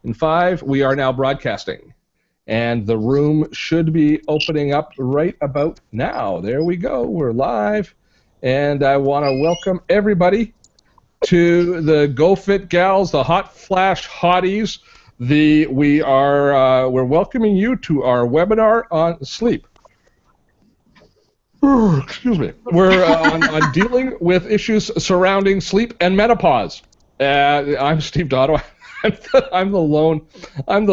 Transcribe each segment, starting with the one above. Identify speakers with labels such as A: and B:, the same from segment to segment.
A: In 5, we are now broadcasting. And the room should be opening up right about now. There we go. We're live. And I want to welcome everybody to the Go Fit Gals, the Hot Flash Hotties. We're welcoming you to our webinar on sleep. Excuse me. We're on dealing with issues surrounding sleep and menopause. I'm Steve Dotto. I'm the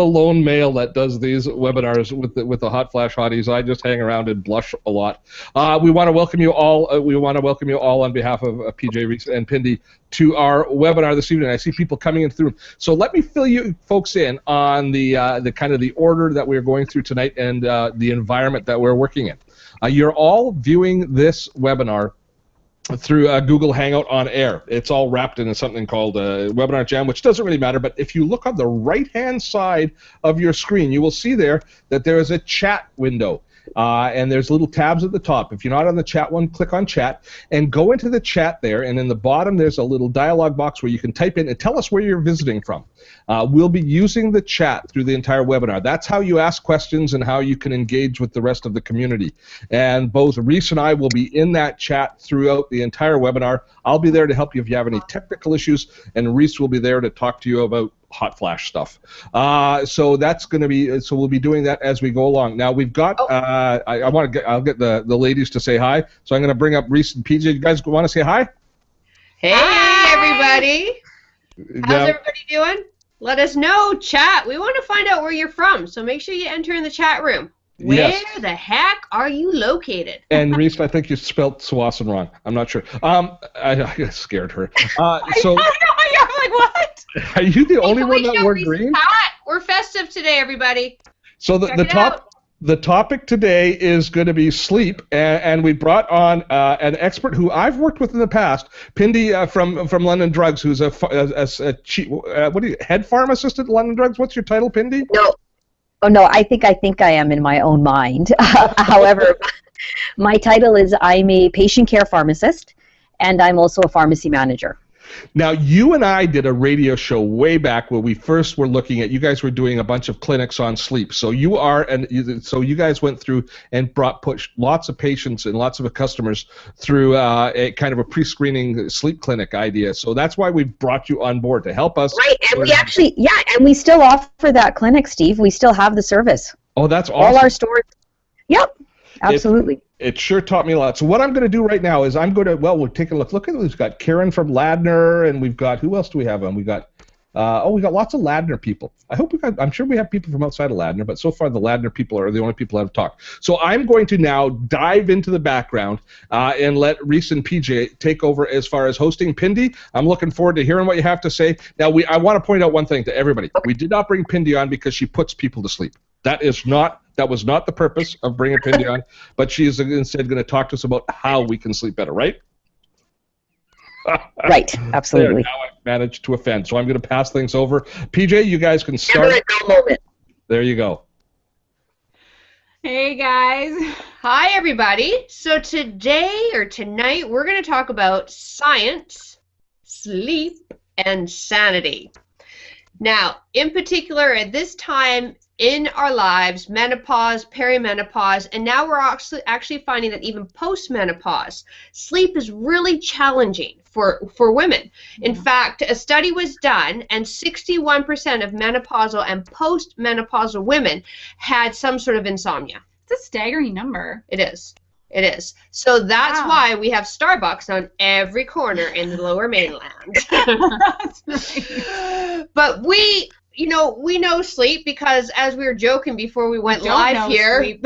A: lone male that does these webinars with the Hot Flash Hotties. I just hang around and blush a lot. We want to welcome you all. We want to welcome you all on behalf of PJ Reese and Pindy to our webinar this evening. I see people coming in through. So let me fill you folks in on the kind of the order that we're going through tonight and the environment that we're working in. You're all viewing this webinar through Google Hangout on Air. It's all wrapped in something called Webinar Jam, which doesn't really matter, but if you look on the right-hand side of your screen, you will see there that there is a chat window. And there's little tabs at the top. If you're not on the chat one, click on chat and go into the chat there, and in the bottom there's a little dialog box where you can type in and tell us where you're visiting from. We'll be using the chat through the entire webinar. That's how you ask questions and how you can engage with the rest of the community. And both Reese and I will be in that chat throughout the entire webinar. I'll be there to help you if you have any technical issues, and Reese will be there to talk to you about hot flash stuff. So that's going to be. So we'll be doing that as we go along. Now we've got. I'll get the ladies to say hi. So I'm going to bring up Reese and PJ. You guys want to say hi?
B: Hey, hi, everybody. How's everybody doing? Let us know. Chat. We want to find out where you're from. So make sure you enter in the chat room. Where the heck are you located?
A: And Reese, I think you spelled Swanson wrong. I'm not sure. I scared her.
B: I'm like, what?
A: Are you the only one that wore green?
B: We're festive today, everybody.
A: So the topic today is going to be sleep, and we brought on an expert who I've worked with in the past, Pindy from London Drugs, who's a head pharmacist at London Drugs. What's your title, Pindy?
C: No. Oh, no, I think I am in my own mind. However, my title is I'm a patient care pharmacist, and I'm also a pharmacy manager.
A: Now, you and I did a radio show way back where we first were looking at, you guys were doing a bunch of clinics on sleep. So you guys went through and pushed lots of patients and lots of customers through a kind of a pre-screening sleep clinic idea. So that's why we brought you on board to help us.
C: Right, and we actually, and we still offer that clinic, Steve. We still have the service.
A: Oh, that's awesome.
C: All our stores. Yep, absolutely.
A: It sure taught me a lot. So what I'm going to do right now is we'll take a look. Look at this. We've got Karen from Ladner, and we've got, who else do we have on? We got lots of Ladner people. I'm sure we have people from outside of Ladner, but so far the Ladner people are the only people that have talked. So I'm going to now dive into the background and let Reese and PJ take over as far as hosting. Pindy, I'm looking forward to hearing what you have to say. Now, I want to point out one thing to everybody. We did not bring Pindy on because she puts people to sleep. That was not the purpose of bringing Pindy on, but she is instead going to talk to us about how we can sleep better, right?
C: Right, absolutely.
A: Now I've managed to offend, so I'm going to pass things over. PJ, you guys can start. There you go.
B: Hey, guys. Hi, everybody. So tonight, we're going to talk about science, sleep, and sanity. Now, in particular, at this time in our lives, menopause, perimenopause, and now we're actually finding that even post-menopause, sleep is really challenging for women. In fact, a study was done, and 61% of menopausal and post-menopausal women had some sort of insomnia.
D: It's a staggering number.
B: It is. It is. So that's why we have Starbucks on every corner in the Lower Mainland.
D: That's nice.
B: But we know sleep because, as we were joking before we went live here,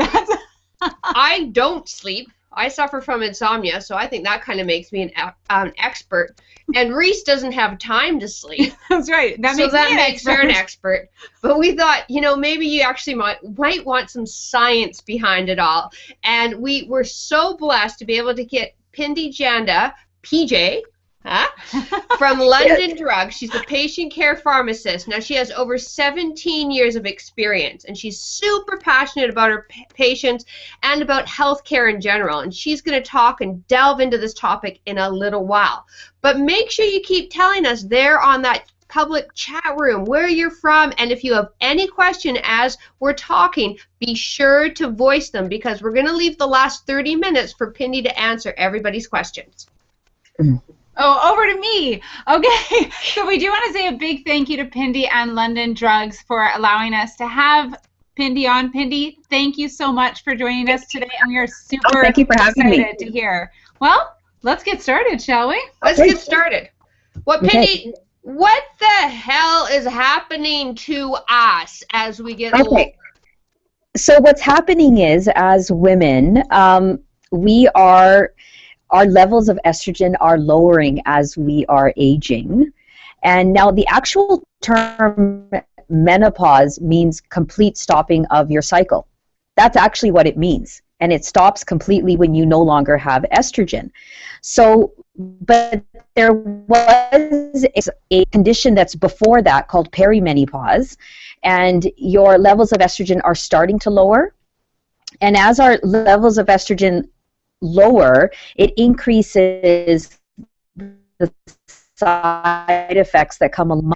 B: I don't sleep. I suffer from insomnia, so I think that kind of makes me an expert. And Reese doesn't have time to sleep.
D: That's right. That
B: makes her an expert. But we thought, maybe you actually might want some science behind it all. And we were so blessed to be able to get Pindy Janda, PJ, from London Drugs. She's a patient care pharmacist. Now, she has over 17 years of experience, and she's super passionate about her patients and about healthcare in general. And she's going to talk and delve into this topic in a little while. But make sure you keep telling us there on that public chat room, where you're from, and if you have any question as we're talking, be sure to voice them because we're going to leave the last 30 minutes for Pindy to answer everybody's questions.
D: Oh, over to me. Okay, so we do want to say a big thank you to Pindy and London Drugs for allowing us to have Pindy on. Pindy, thank you so much for joining us today, and we are super
C: thank you for having me.
D: excited to hear. Well, let's get started, shall we?
B: Let's get started. Pindy, what the hell is happening to us as we get older?
C: So what's happening is, as women, our levels of estrogen are lowering as we are aging. And now the actual term menopause means complete stopping of your cycle. That's actually what it means. And it stops completely when you no longer have estrogen. So, but there was a condition that's before that called perimenopause, and your levels of estrogen are starting to lower. And as our levels of estrogen lower, it increases the side effects that come along.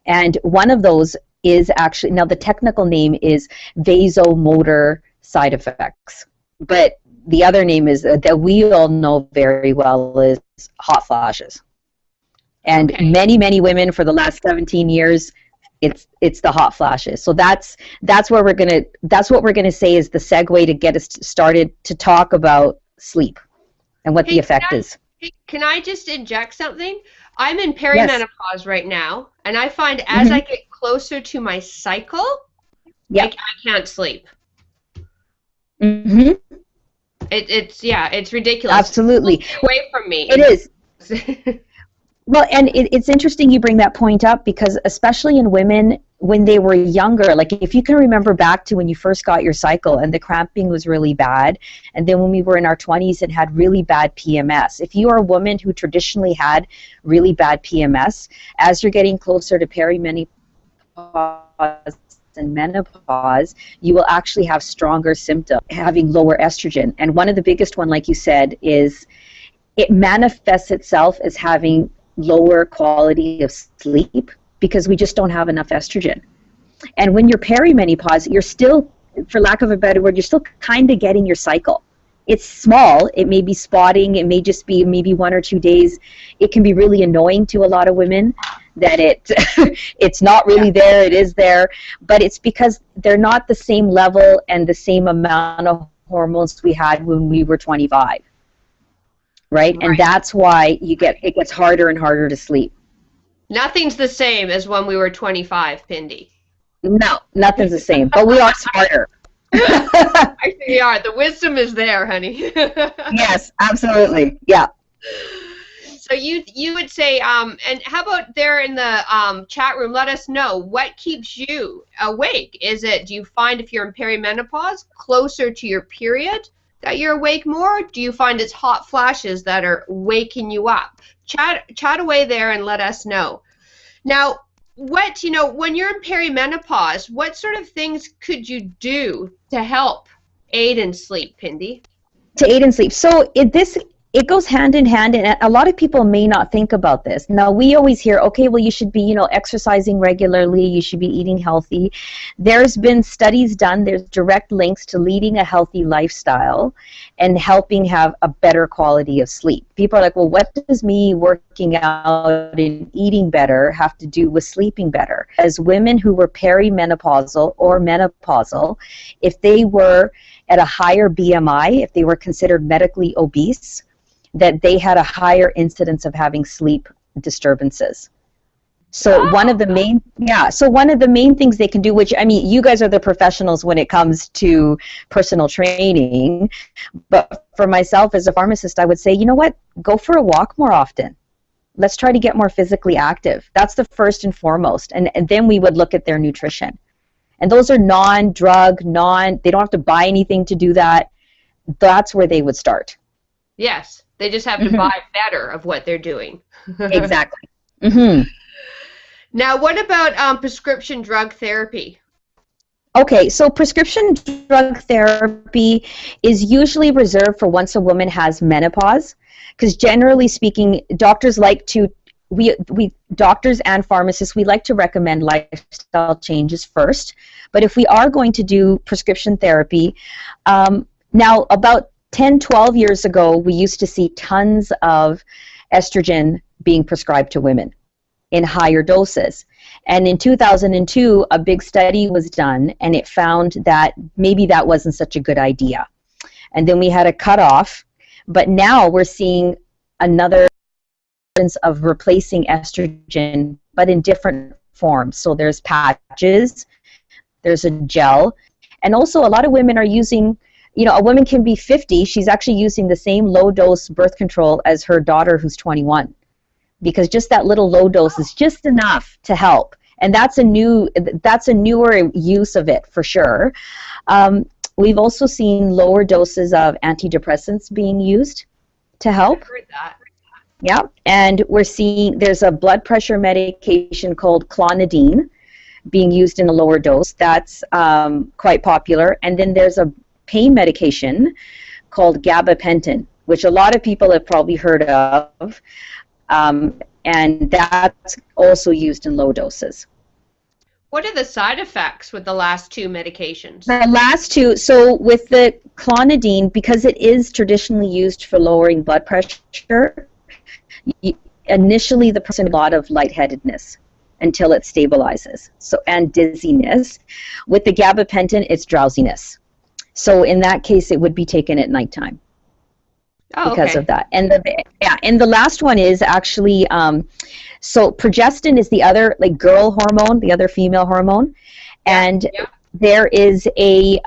C: And one of those is actually, now the technical name is vasomotor side effects. But the other name is that we all know very well is hot flashes. And many, many women for the last 17 years, it's the hot flashes. So that's what we're gonna say is the segue to get us started to talk about sleep and what the effect is.
B: Can I just inject something? I'm in perimenopause right now, and I find as I get closer to my cycle, I can't sleep. It's ridiculous.
C: Absolutely.
B: Stay away from me.
C: It is. Well, and it's interesting you bring that point up because especially in women, when they were younger, like if you can remember back to when you first got your cycle and the cramping was really bad, and then when we were in our 20s and had really bad PMS. If you are a woman who traditionally had really bad PMS, as you're getting closer to perimenopause and menopause, you will actually have stronger symptoms, having lower estrogen. And one of the biggest one, like you said, is it manifests itself as having lower quality of sleep because we just don't have enough estrogen. And when you're perimenopause, you're still, for lack of a better word, you're still kind of getting your cycle. It's small. It may be spotting. It may just be maybe 1 or 2 days. It can be really annoying to a lot of women that it's not really there. It is there. But it's because they're not the same level and the same amount of hormones we had when we were 25. Right? And that's why it gets harder and harder to sleep.
B: Nothing's the same as when we were 25, Pindy.
C: No, nothing's the same. But we are smarter.
B: Actually, we are. The wisdom is there, honey.
C: Yes, absolutely. Yeah.
B: So you would say, and how about there in the chat room, let us know what keeps you awake. Do you find if you're in perimenopause, closer to your period, that you're awake more? Do you find it's hot flashes that are waking you up? Chat away there and let us know. Now, when you're in perimenopause, what sort of things could you do to help aid in sleep, Pindy?
C: To aid in sleep. So it goes hand in hand, and a lot of people may not think about this. Now, we always hear, okay, well, you should be, exercising regularly, you should be eating healthy. There's been studies done, there's direct links to leading a healthy lifestyle and helping have a better quality of sleep. People are like, well, what does me working out and eating better have to do with sleeping better? As women who were perimenopausal or menopausal, if they were at a higher BMI, if they were considered medically obese, that they had a higher incidence of having sleep disturbances. So one of the main things they can do, which, I mean, you guys are the professionals when it comes to personal training, but for myself as a pharmacist, I would say, you know what, go for a walk more often. Let's try to get more physically active. That's the first and foremost. And then we would look at their nutrition. And those are non-drug, they don't have to buy anything to do that. That's where they would start.
B: Yes. They just have to buy better of what they're doing.
C: Exactly.
B: Now, what about prescription drug therapy?
C: Okay, so prescription drug therapy is usually reserved for once a woman has menopause, because generally speaking, doctors like to we doctors and pharmacists, we like to recommend lifestyle changes first. But if we are going to do prescription therapy, now about 10, 12 years ago, we used to see tons of estrogen being prescribed to women in higher doses. And in 2002, a big study was done, and it found that maybe that wasn't such a good idea. And then we had a cutoff, but now we're seeing another of replacing estrogen, but in different forms. So there's patches, there's a gel, and also a lot of women are using, you know, a woman can be 50, she's actually using the same low dose birth control as her daughter who's 21, because just that little low dose is just enough to help. And that's a newer use of it for sure. We've also seen lower doses of antidepressants being used to help.
B: I've heard that.
C: Yeah, and we're seeing there's a blood pressure medication called clonidine being used in a lower dose. That's quite popular. And then there's a pain medication called gabapentin, which a lot of people have probably heard of, and that's also used in low doses.
B: What are the side effects with the last two medications?
C: The last two, so with the clonidine, because it is traditionally used for lowering blood pressure, initially the person has a lot of lightheadedness until it stabilizes, so, and dizziness. With the gabapentin, it's drowsiness. So in that case, it would be taken at nighttime because of that. And the last one is actually, so progestin is the other, like, girl hormone, the other female hormone, and there is a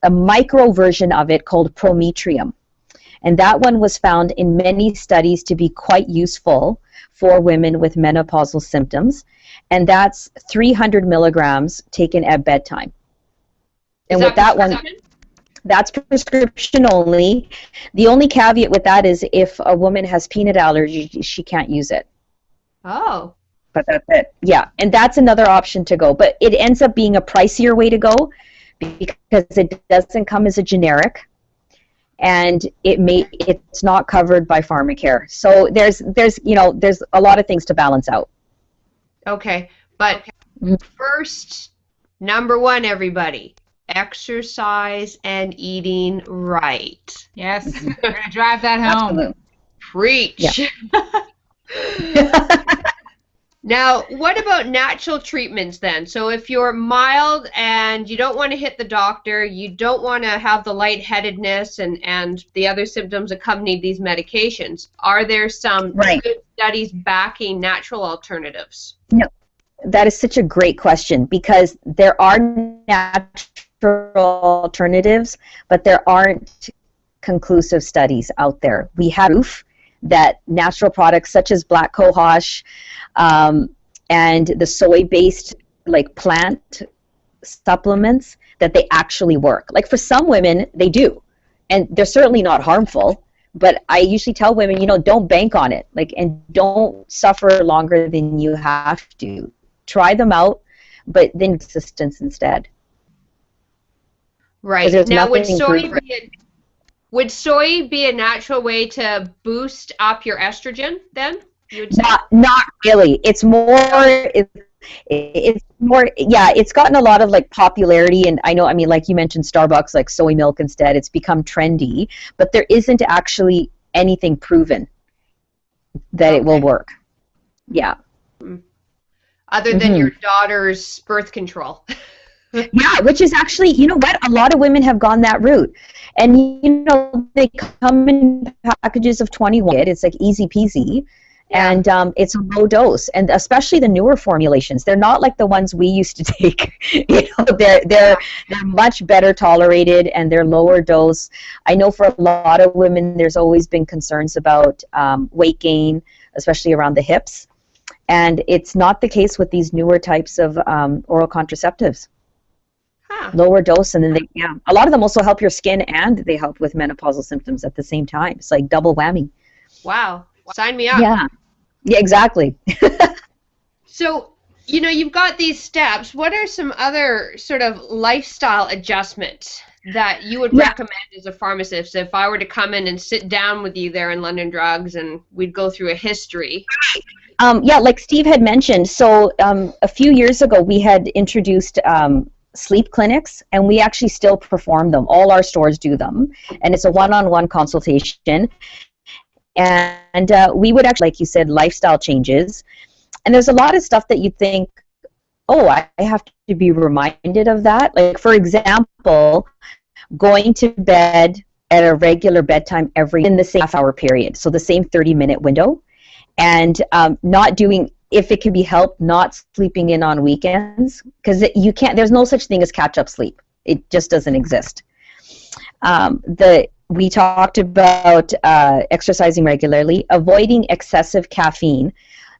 C: micro version of it called prometrium. And that one was found in many studies to be quite useful for women with menopausal symptoms. And that's 300 milligrams taken at bedtime. And with that one, that's prescription only. The only caveat with that is if a woman has peanut allergy, she can't use it.
B: Oh.
C: But that's it. Yeah, and that's another option to go. But it ends up being a pricier way to go because it doesn't come as a generic. And it's not covered by pharmacare. So there's a lot of things to balance out.
B: Okay, but first, number one, everybody, exercise and eating right.
D: Yes, we're gonna drive that home.
C: Absolutely.
B: Preach.
C: Yeah.
B: Now, what about natural treatments then? So if you're mild and you don't want to hit the doctor, you don't want to have the lightheadedness and the other symptoms accompany these medications, are there some good studies backing natural alternatives?
C: No, that is such a great question, because there are natural alternatives, but there aren't conclusive studies out there. We have proof that natural products such as black cohosh and the soy-based, like, plant supplements, that they actually work. Like, for some women, they do, and they're certainly not harmful. But I usually tell women, don't bank on it, like, and don't suffer longer than you have to. Try them out, but then consistence instead.
B: Right. Now, would soy be a natural way to boost up your estrogen then? You would say?
C: Not really. It's more. It's more. Yeah, it's gotten a lot of, like, popularity, and like you mentioned, Starbucks, like soy milk instead. It's become trendy, but there isn't actually anything proven that it will work. Yeah.
B: Other than your daughter's birth control.
C: Yeah, which is actually, you know what, a lot of women have gone that route. And, they come in packages of 21. It's like easy peasy. And it's a low dose. And especially the newer formulations. They're not like the ones we used to take. They're much better tolerated, and they're lower dose. I know for a lot of women, there's always been concerns about weight gain, especially around the hips. And it's not the case with these newer types of oral contraceptives. Lower dose, and then a lot of them also help your skin, and they help with menopausal symptoms at the same time. It's like double whammy.
B: Wow. Sign me up.
C: Yeah, exactly.
B: So, you've got these steps. What are some other sort of lifestyle adjustments that you would recommend as a pharmacist if I were to come in and sit down with you there in London Drugs and we'd go through a history?
C: Yeah, like Steve had mentioned, so a few years ago we had introduced sleep clinics, and we actually still perform them. All our stores do them, and it's a one-on-one consultation. And we would actually, like you said, lifestyle changes. And there's a lot of stuff that you think, oh, I have to be reminded of that. Like, for example, going to bed at a regular bedtime in the same half-hour period, so the same 30-minute window. And not doing, if it can be helped, not sleeping in on weekends, because you can't. There's no such thing as catch-up sleep. It just doesn't exist. We talked about exercising regularly, avoiding excessive caffeine.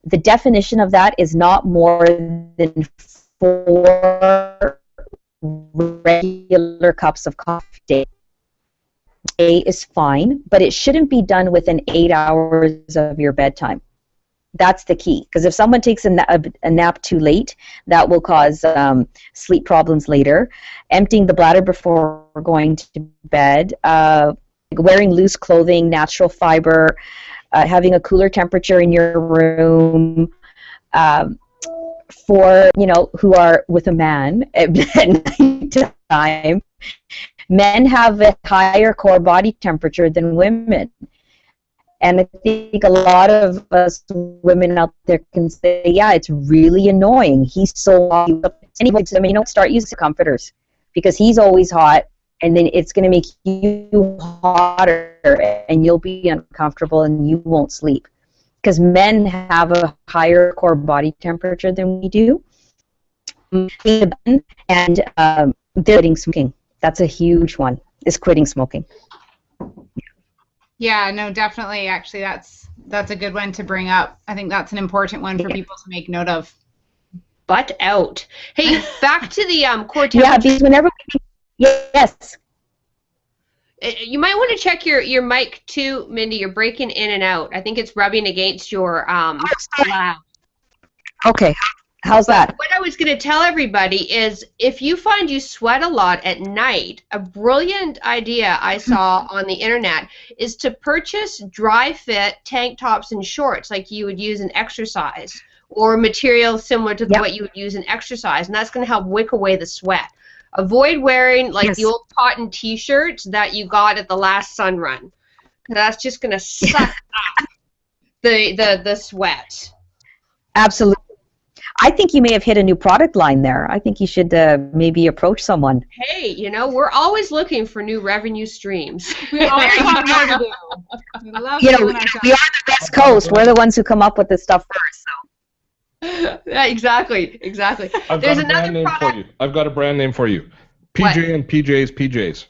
C: The definition of that is not more than 4 regular cups of coffee a day. A is fine, but it shouldn't be done within 8 hours of your bedtime. That's the key, because if someone takes a nap too late, that will cause sleep problems later. Emptying the bladder before going to bed, wearing loose clothing, natural fiber, having a cooler temperature in your room. For, who are with a man at night time, men have a higher core body temperature than women. And I think a lot of us women out there can say, yeah, it's really annoying. He's so hot. Start using comforters, because he's always hot, and then it's going to make you hotter, and you'll be uncomfortable, and you won't sleep. Because men have a higher core body temperature than we do. And they're quitting smoking. That's a huge one, is quitting smoking.
D: Yeah, no, definitely. Actually, that's a good one to bring up. I think that's an important one for people to make note of.
B: Butt out. Hey, back to the core temperature.
C: Yeah, because whenever yes.
B: You might want to check your mic too, Mindy. You're breaking in and out. I think it's rubbing against your lab.
C: Okay. How's that?
B: What I was going to tell everybody is, if you find you sweat a lot at night, a brilliant idea I saw on the internet is to purchase dry fit tank tops and shorts like you would use in exercise, or material similar to what you would use in exercise, and that's going to help wick away the sweat. Avoid wearing the old cotton t-shirts that you got at the last sun run. That's just going to suck up the sweat.
C: Absolutely. I think you may have hit a new product line there. I think you should maybe approach someone.
B: Hey, we're always looking for new revenue streams.
D: We always have more to do. We love
C: we are the West Coast. We're the ones who come up with this stuff first. So.
B: Yeah, exactly. There's another product
A: for you. I've got a brand name for you. PJ and PJ's.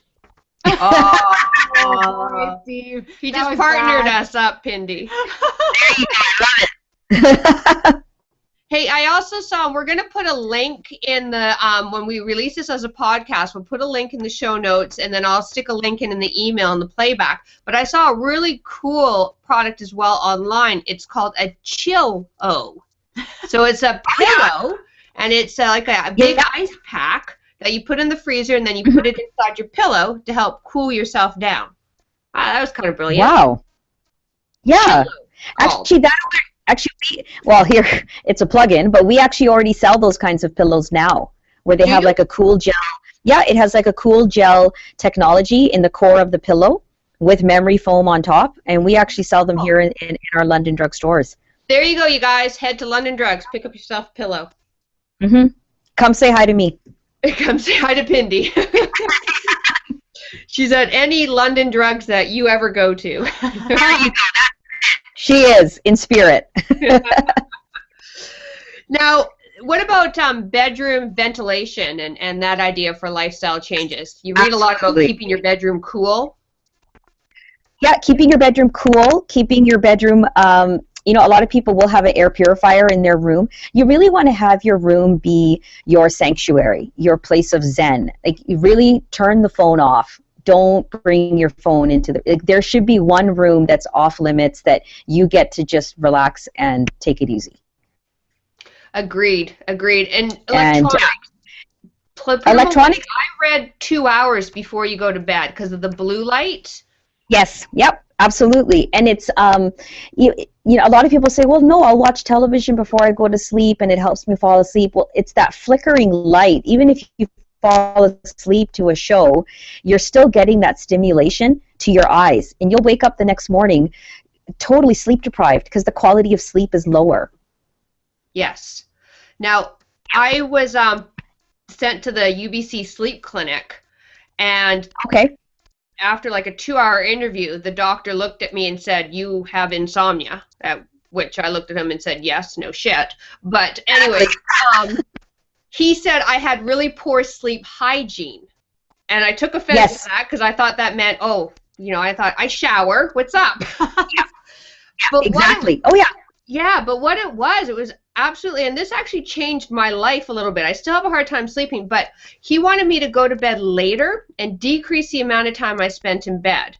D: Oh, Steve.
B: He just partnered us up, Pindy.
C: There you go. I love it.
B: Hey, I also saw, we're going to put a link in the, when we release this as a podcast, we'll put a link in the show notes, and then I'll stick a link in the email and the playback. But I saw a really cool product as well online. It's called a Chill-O. So it's a pillow, and it's like a big ice pack that you put in the freezer, and then you put it inside your pillow to help cool yourself down. That was kind of brilliant.
C: Wow. Yeah. Here, it's a plug-in, but we actually already sell those kinds of pillows now, where they have like a cool gel. Yeah, it has like a cool gel technology in the core of the pillow with memory foam on top, and we actually sell them here in our London drug stores.
B: There you go, you guys. Head to London Drugs. Pick up yourself a pillow.
C: Mm-hmm. Come say hi to me.
B: Come say hi to Pindy. She's at any London Drugs that you ever go to.
C: There you go. She is, in spirit.
B: Now, what about bedroom ventilation and that idea for lifestyle changes? You read a lot about keeping your bedroom cool.
C: Yeah, keeping your bedroom cool, keeping your bedroom, a lot of people will have an air purifier in their room. You really want to have your room be your sanctuary, your place of zen. Like, you really turn the phone off. Don't bring your phone into there should be one room that's off limits that you get to just relax and take it easy.
B: Agreed. And electronics. I read 2 hours before you go to bed because of the blue light.
C: Yes. Yep. Absolutely. And it's, you know, a lot of people say, well, no, I'll watch television before I go to sleep and it helps me fall asleep. Well, it's that flickering light. Even if you fall asleep to a show, you're still getting that stimulation to your eyes. And you'll wake up the next morning totally sleep deprived because the quality of sleep is lower.
B: Yes. Now, I was sent to the UBC sleep clinic, and
C: Okay.
B: after like a 2-hour interview, the doctor looked at me and said, "You have insomnia," at which I looked at him and said, "Yes, no shit." But anyway, he said I had really poor sleep hygiene. And I took offense
C: Yes.
B: to that because I thought that meant, oh, you know, I thought, I shower, what's up? But
C: Exactly. Oh, yeah.
B: yeah, but what it was absolutely, and this actually changed my life a little bit. I still have a hard time sleeping, but he wanted me to go to bed later and decrease the amount of time I spent in bed.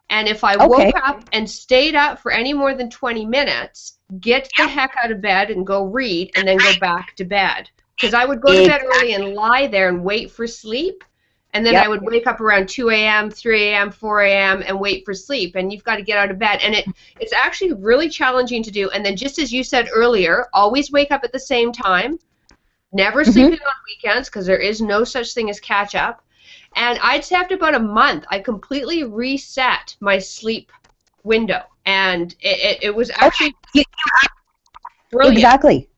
B: And if I woke up and stayed up for any more than 20 minutes, get the heck out of bed and go read and then go back to bed. Because I would go to bed early and lie there and wait for sleep. And then I would wake up around 2 a.m., 3 a.m., 4 a.m. and wait for sleep. And you've got to get out of bed. And it's actually really challenging to do. And then just as you said earlier, always wake up at the same time. Never sleeping on weekends because there is no such thing as catch up. And I'd say after about a month, I completely reset my sleep window. And it was actually brilliant.
C: Exactly.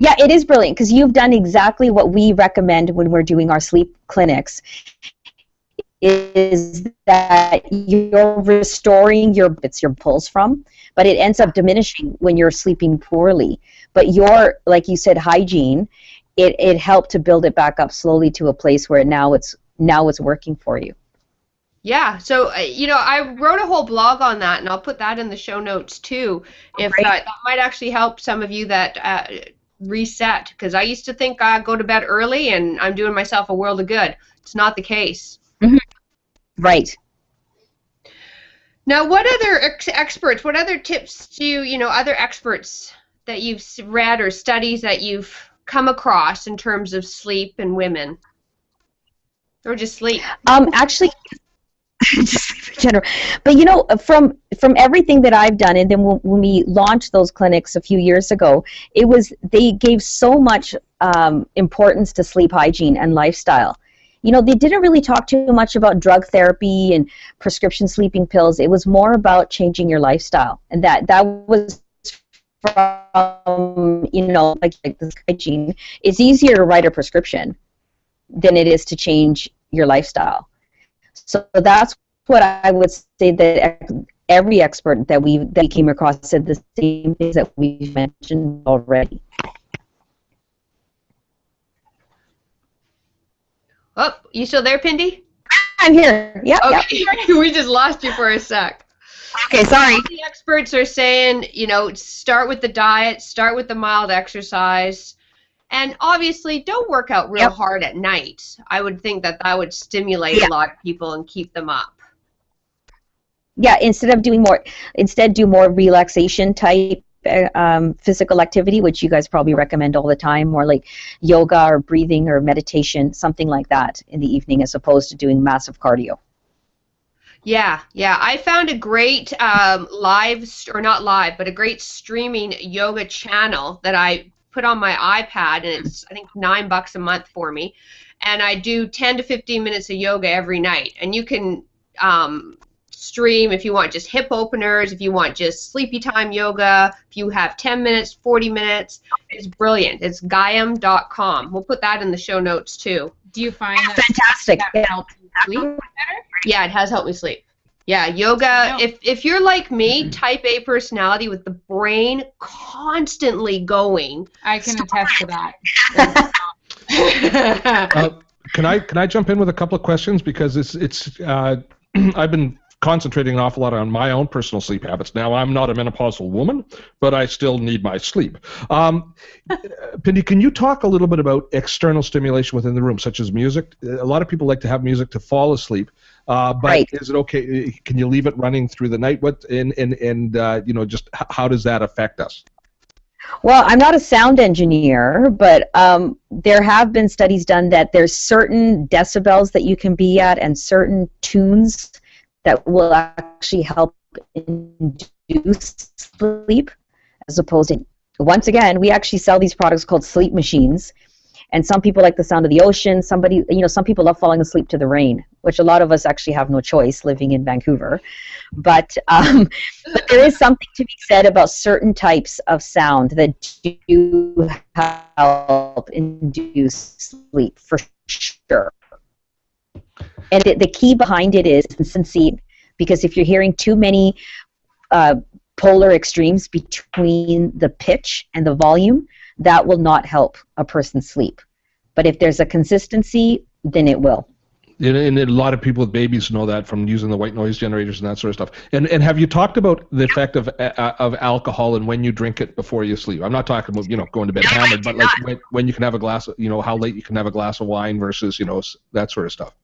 C: Yeah, it is brilliant because you've done exactly what we recommend when we're doing our sleep clinics, is that you're restoring it's your pulse from, but it ends up diminishing when you're sleeping poorly. But your, like you said, hygiene, it helped to build it back up slowly to a place where now it's working for you.
B: Yeah, so, you know, I wrote a whole blog on that, and I'll put that in the show notes, too, if that might actually help some of you that reset, because I used to think I go to bed early and I'm doing myself a world of good. It's not the case.
C: Right.
B: Now, what other experts, what other tips do you know, other experts that you've read or studies that you've come across in terms of sleep in women? Or just sleep?
C: Actually, just in general. But you know, from everything that I've done, and then when we launched those clinics a few years ago, they gave so much importance to sleep hygiene and lifestyle. You know, they didn't really talk too much about drug therapy and prescription sleeping pills. It was more about changing your lifestyle, and that was from, you know, like this hygiene. It's easier to write a prescription than it is to change your lifestyle. So that's what I would say, that every expert that we came across said the same things that we've mentioned already.
B: Oh, you still there, Pindy?
C: I'm here. Yep.
B: Okay. Yep. We just lost you for a sec.
C: Okay, sorry.
B: All the experts are saying, you know, start with the diet, start with the mild exercise. And obviously, don't work out real hard at night. I would think that would stimulate a lot of people and keep them up.
C: Yeah, instead do more relaxation type physical activity, which you guys probably recommend all the time, more like yoga or breathing or meditation, something like that in the evening, as opposed to doing massive cardio.
B: Yeah. I found a great a great streaming yoga channel that I put on my iPad, and it's, I think, $9 a month for me, and I do 10 to 15 minutes of yoga every night. And you can stream if you want just hip openers, if you want just sleepy time yoga, if you have 10 minutes, 40 minutes. It's brilliant. It's Gaiam.com. We'll put that in the show notes too.
D: Do you find that
C: Fantastic.
D: that helps you sleep better?
B: Yeah, it has helped me sleep. Yeah, yoga, if you're like me, type A personality with the brain constantly going.
D: I can attest to that.
A: Can I jump in with a couple of questions, because it's I've been concentrating an awful lot on my own personal sleep habits. Now, I'm not a menopausal woman, but I still need my sleep. Pindy, can you talk a little bit about external stimulation within the room, such as music? A lot of people like to have music to fall asleep, but is it okay? Can you leave it running through the night? You know, just how does that affect us?
C: Well, I'm not a sound engineer, but there have been studies done that there's certain decibels that you can be at and certain tunes that will actually help induce sleep as opposed to, once again, we actually sell these products called sleep machines. And some people like the sound of the ocean. Some people love falling asleep to the rain, which a lot of us actually have no choice living in Vancouver. But there is something to be said about certain types of sound that do help induce sleep, for sure. And the key behind it is consistency, because if you're hearing too many polar extremes between the pitch and the volume, that will not help a person sleep. But if there's a consistency, then it will.
A: And a lot of people with babies know that from using the white noise generators and that sort of stuff. And have you talked about the effect of alcohol and when you drink it before you sleep? I'm not talking about going to bed hammered, but like when you can have a glass of, how late you can have a glass of wine versus that sort of stuff.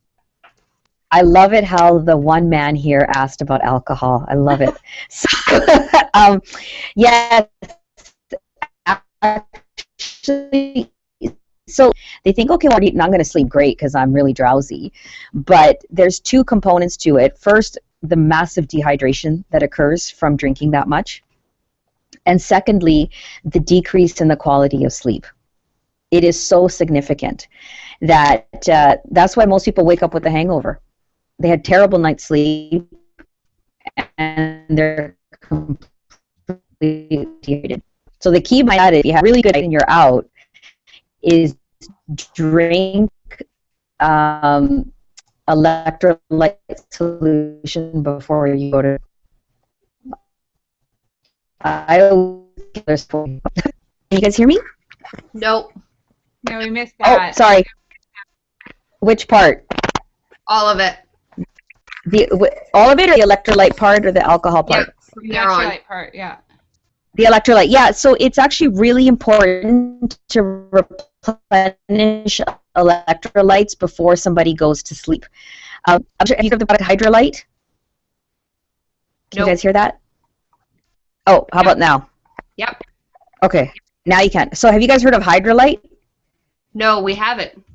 C: I love it how the one man here asked about alcohol. I love it. So, yeah. Actually, so they think, okay, well, I'm going to sleep great because I'm really drowsy. But there's two components to it. First, the massive dehydration that occurs from drinking that much. And secondly, the decrease in the quality of sleep. It is so significant that that's why most people wake up with a hangover. They had terrible night's sleep and they're completely dehydrated. So the key by that is, if you have really good night and you're out, is drink electrolyte solution before you go to. Can you guys hear me?
B: Nope.
D: No, we missed that.
C: Oh, sorry. Which part?
B: All of it.
C: All of it, or the electrolyte part, or the alcohol part?
D: The electrolyte part, yeah.
C: The electrolyte, yeah. So it's actually really important to replenish electrolytes before somebody goes to sleep. Have you heard of the product Hydrolite? Can you guys hear that? Oh, how about now?
B: Yep.
C: Okay, now you can. So have you guys heard of Hydrolite?
B: No, we haven't.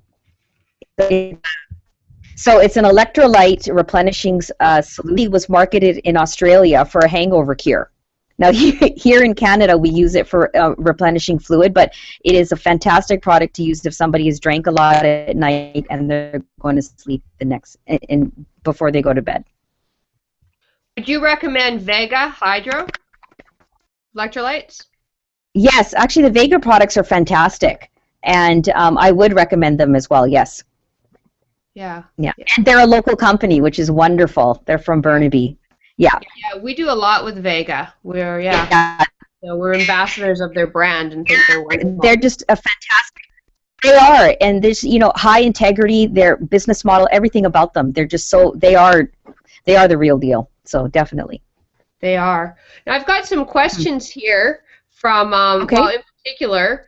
C: So it's an electrolyte replenishing solution. It was marketed in Australia for a hangover cure. Now, here in Canada, we use it for replenishing fluid, but it is a fantastic product to use if somebody has drank a lot at night and they're going to sleep before they go to bed.
B: Would you recommend Vega Hydro electrolytes?
C: Yes, actually, the Vega products are fantastic, and I would recommend them as well, yes.
B: Yeah.
C: Yeah, and they're a local company, which is wonderful. They're from Burnaby. Yeah.
B: Yeah, we do a lot with Vega. We're we're ambassadors of their brand and think they're wonderful.
C: They're just a fantastic. They are, and there's high integrity. Their business model, everything about them. They're just they are the real deal. So definitely.
B: They are. Now I've got some questions here from well, in particular,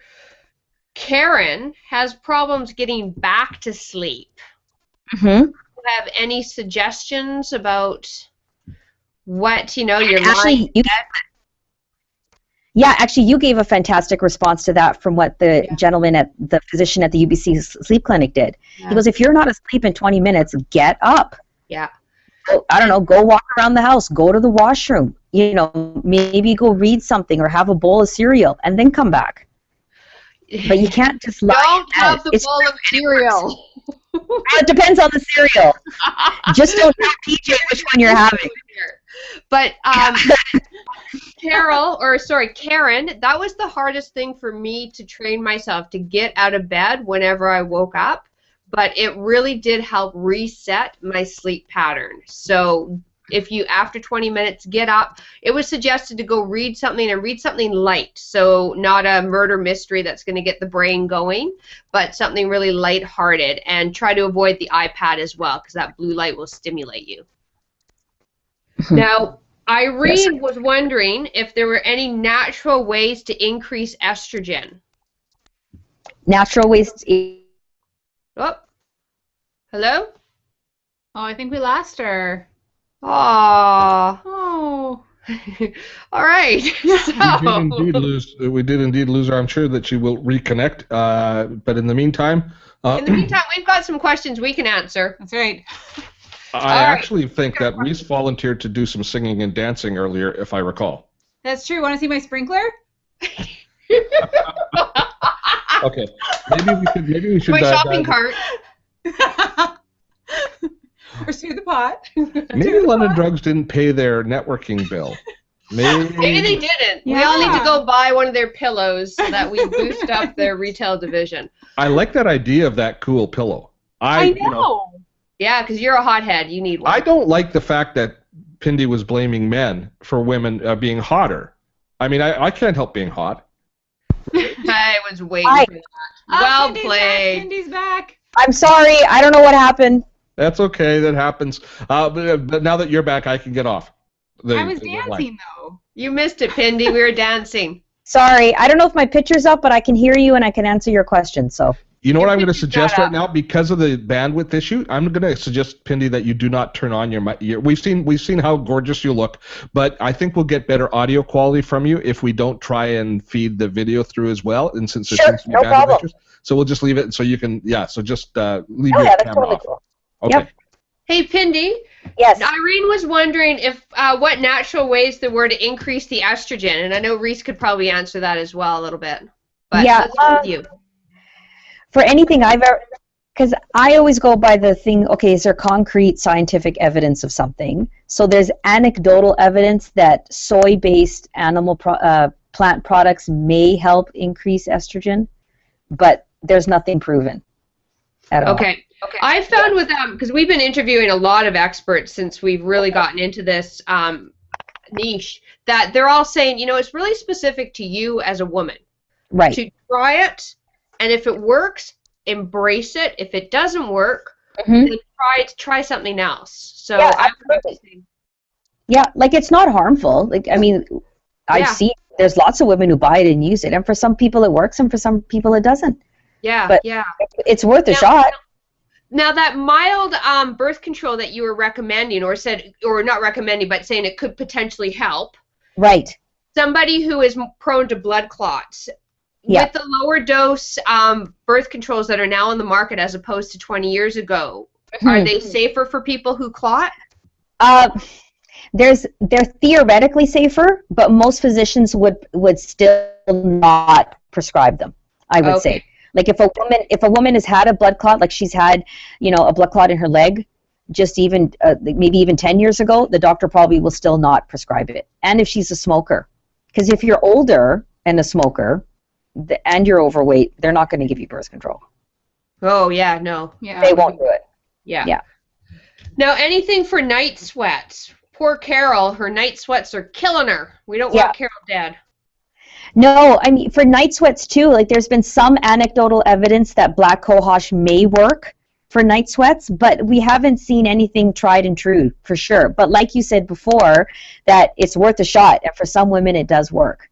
B: Karen has problems getting back to sleep.
C: Mm-hmm.
B: Do you have any suggestions about what you're
C: actually, actually, you gave a fantastic response to that from what the the physician at the UBC sleep clinic did. Yeah. He goes, if you're not asleep in 20 minutes, get up.
B: Yeah.
C: I don't know, go walk around the house, go to the washroom, maybe go read something or have a bowl of cereal and then come back. But you can't just lie.
B: Don't have the bowl of cereal.
C: It depends on the cereal. Just don't tell TJ which one you're having.
B: But Karen, that was the hardest thing for me to train myself to get out of bed whenever I woke up. But it really did help reset my sleep pattern. So if you, after 20 minutes, get up, it was suggested to go read something and read something light. So not a murder mystery that's going to get the brain going, but something really lighthearted, and try to avoid the iPad as well, because that blue light will stimulate you. Now, Irene was wondering if there were any natural ways to increase estrogen.
C: Natural ways to...
B: Oh, hello?
D: Oh, I think we lost her.
B: Aww.
D: Oh.
B: All right.
A: We did indeed lose her. I'm sure that she will reconnect. But in the meantime...
B: we've got some questions we can answer.
D: That's right.
A: I
B: All right.
A: actually think that Reese volunteered to do some singing and dancing earlier, if I recall.
D: That's true. Want to see my sprinkler?
A: Okay, maybe we should.
B: My shopping cart.
D: Or stir the pot.
A: Maybe London Drugs didn't pay their networking bill.
B: Maybe they didn't. We all need to go buy one of their pillows so that we boost up their retail division.
A: I like that idea of that cool pillow.
D: I know.
B: Yeah, because you're a hothead. You need one.
A: I don't like the fact that Pindy was blaming men for women being hotter. I mean, I can't help being hot.
B: I was waiting for that. Well
D: Pindy's
B: played.
D: Back. Pindy's back.
C: I'm sorry. I don't know what happened.
A: That's okay. That happens. But now that you're back, I can get off.
D: I was dancing, though.
B: You missed it, Pindy. We were dancing.
C: Sorry. I don't know if my picture's up, but I can hear you and I can answer your question. So.
A: You know what I'm going to
B: picture's
A: suggest
B: not
A: right
B: up.
A: now, because of the bandwidth issue. I'm going to suggest, Pindy, that you do not turn on your mic. We've seen how gorgeous you look, but I think we'll get better audio quality from you if we don't try and feed the video through as well. And since there seems to be
C: no
A: bandwidth
C: problem.
A: issues, so we'll just leave it. So you can, So just leave
C: Oh,
A: your
C: yeah, that's
A: camera
C: totally
A: off.
C: cool.
A: Okay.
C: Yep.
B: Hey, Pindy.
C: Yes.
B: Irene was wondering if what natural ways there were to increase the estrogen, and I know Reese could probably answer that as well a little bit. But
C: Yeah,
B: let's start with you.
C: For anything I've ever, because I always go by the thing, okay, is there concrete scientific evidence of something? So there's anecdotal evidence that soy-based plant products may help increase estrogen, but there's nothing proven at all.
B: Okay. I found with because we've been interviewing a lot of experts since we've really gotten into this niche, that they're all saying, it's really specific to you as a woman.
C: Right.
B: To try it, and if it works, embrace it. If it doesn't work, then try something else. So
C: Yeah,
B: I would
C: absolutely.
B: say,
C: Yeah, like it's not harmful. Like, I mean, I've seen there's lots of women who buy it and use it, and for some people it works, and for some people it doesn't.
B: yeah.
C: It's worth a shot.
B: Now that mild birth control that you were recommending, or not recommending, but saying it could potentially help.
C: Right.
B: Somebody who is prone to blood clots.
C: Yeah.
B: With the lower dose birth controls that are now on the market as opposed to 20 years ago, are they safer for people who clot?
C: They're theoretically safer, but most physicians would still not prescribe them, I would say. Like if a woman has had a blood clot, like she's had, a blood clot in her leg, just even maybe even 10 years ago, the doctor probably will still not prescribe it. And if she's a smoker, because if you're older and a smoker, and you're overweight, they're not going to give you birth control.
B: Oh yeah, no.
D: Yeah.
C: They won't do it.
B: Yeah. Now anything for night sweats. Poor Carol, her night sweats are killing her. We don't want Carol dead.
C: No, I mean for night sweats too. Like there's been some anecdotal evidence that black cohosh may work for night sweats, but we haven't seen anything tried and true for sure. But like you said before, that it's worth a shot, and for some women it does work.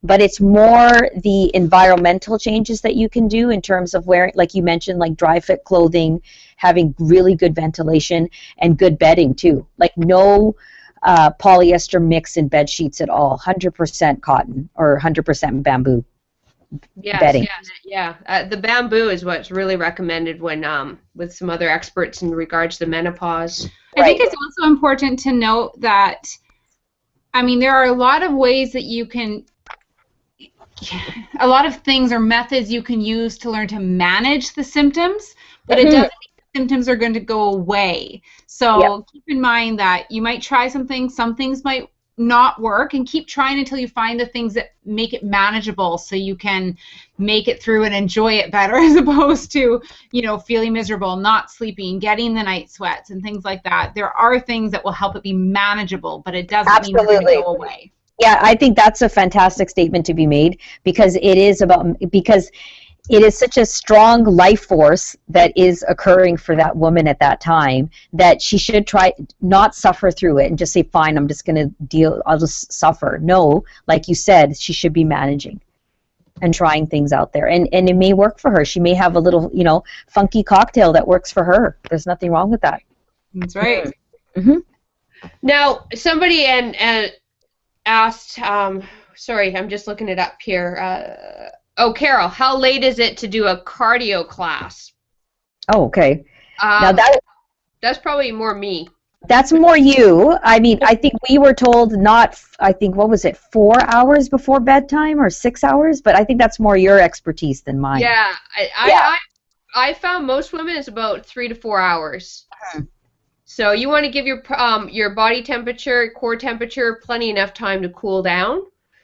C: But it's more the environmental changes that you can do in terms of wearing, like you mentioned, like dry fit clothing, having really good ventilation, and good bedding too. Like no polyester mix in bed sheets at all. 100% cotton or 100% bamboo bedding.
B: Yeah. The bamboo is what's really recommended when with some other experts in regards to menopause.
D: I think it's also important to note that, I mean, there are a lot of ways that you can, a lot of things or methods you can use to learn to manage the symptoms, but it doesn't mean the symptoms are going to go away. So keep in mind that you might try some things might not work, and keep trying until you find the things that make it manageable so you can make it through and enjoy it better, as opposed to, feeling miserable, not sleeping, getting the night sweats and things like that. There are things that will help it be manageable, but it doesn't mean it's going to go away.
C: Yeah, I think that's a fantastic statement to be made, because it is such a strong life force that is occurring for that woman at that time, that she should try not suffer through it and just say, fine, I'm just going to I'll just suffer. No, like you said, she should be managing and trying things out there. And it may work for her. She may have a little, funky cocktail that works for her. There's nothing wrong with that.
D: That's right.
C: Mm-hmm.
B: Now, somebody asked, sorry, I'm just looking it up here. Carol, how late is it to do a cardio class?
C: Oh, okay. Now
B: That's probably more me.
C: That's more you. I mean, I think we were told not, I think, what was it, 4 hours before bedtime or 6 hours? But I think that's more your expertise than mine.
B: Yeah, I found most women is about 3 to 4 hours. So you want to give your body temperature, core temperature, plenty enough time to cool down.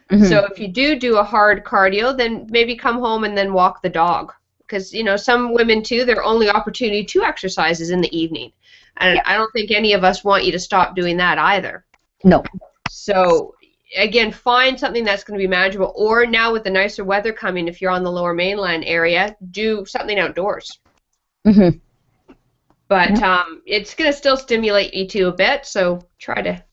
B: So if you do a hard cardio, then maybe come home and then walk the dog. Because, you know, some women, too, their only opportunity to exercise is in the evening. And I don't think any of us want you to stop doing that either.
C: No.
B: So, again, find something that's going to be manageable. Or now with the nicer weather coming, if you're on the Lower Mainland area, do something outdoors. But it's going to still stimulate you, too, a bit. So try to